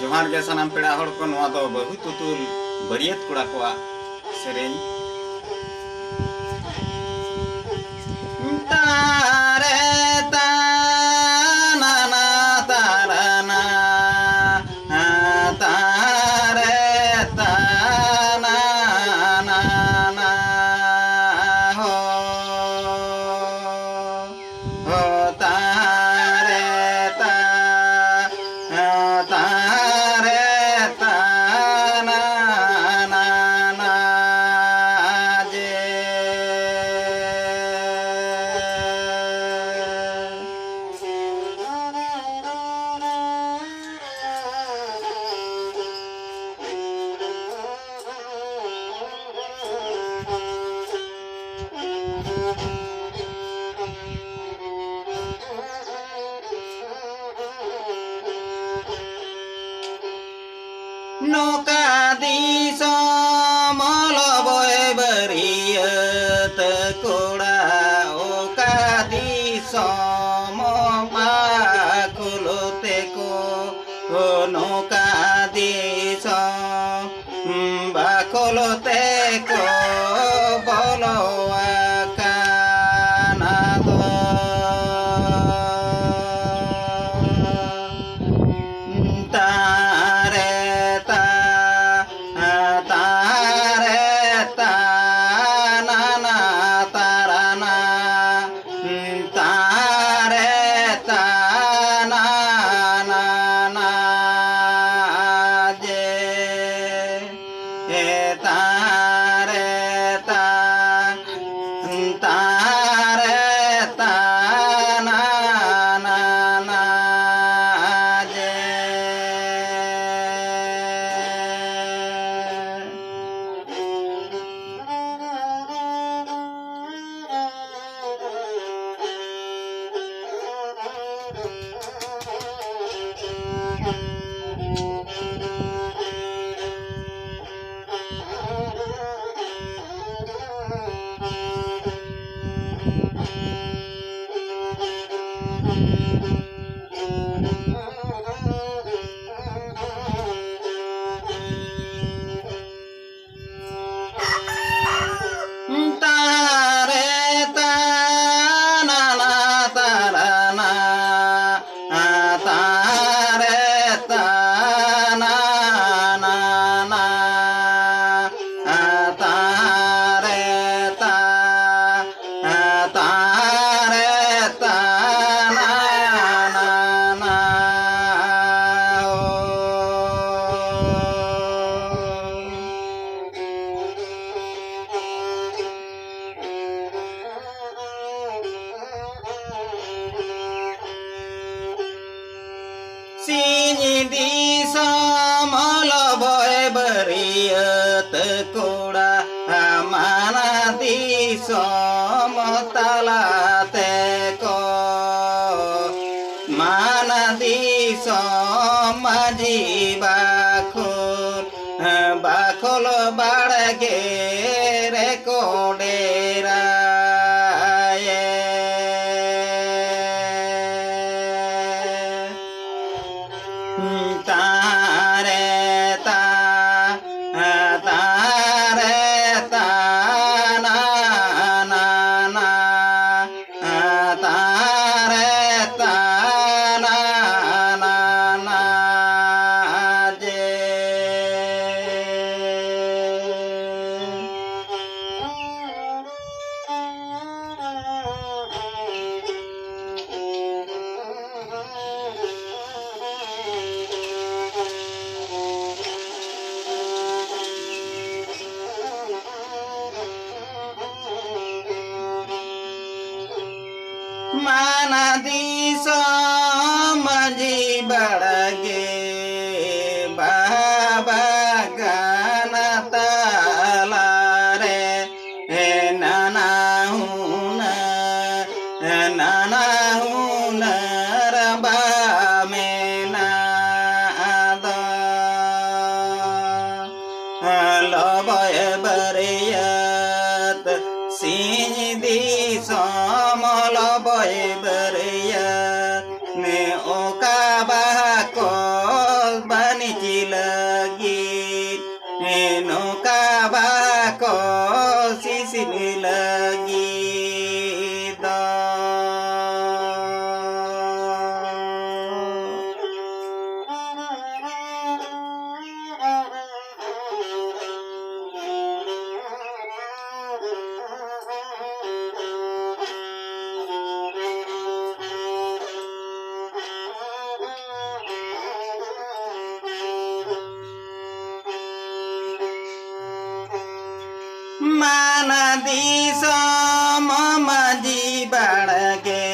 जोहार गे सानाम पेड़ा हड़ को नवा दो बहु तुतुल बरियत कुड़ा को सेरेन तारे ताना ना ताराना तारे ताना ना ना हो हो तारे ता तारे ताना ना ना जे नौका दिसमल बय बरियत कोड़ा ओका दिसम बाखुलोते को नौका दिस बाखुलोते को बोलो दिसमल बय बरियत कोड़ा माना दिसम तलाते को माना दिसम माझी बाखोल बाड़गे रे कोडेरा माना दिसम माझी बाड़गे बाबा गाना ताला रे नाना हुन रबा में नाद लबय बरियत सिंह दिसमल बय बरियत ने ओका बाको बनी दिसम माझी बाळगे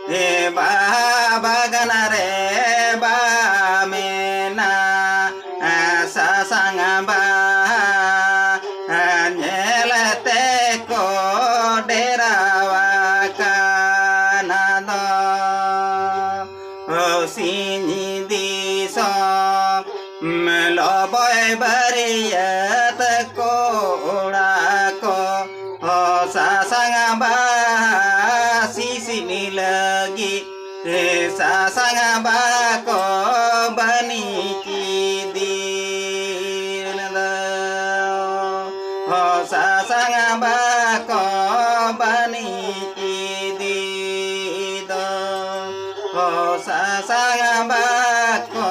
हे बागन रे बामेना सासाङ बा नेलते को डेरावा कानाद सिनी दिस लबय बरियत को उडाको सासाङ बा सिसिनी लगी सासाङ बाको बनी की दिन सासाङ बाको बनी की दीद सासाङ बाको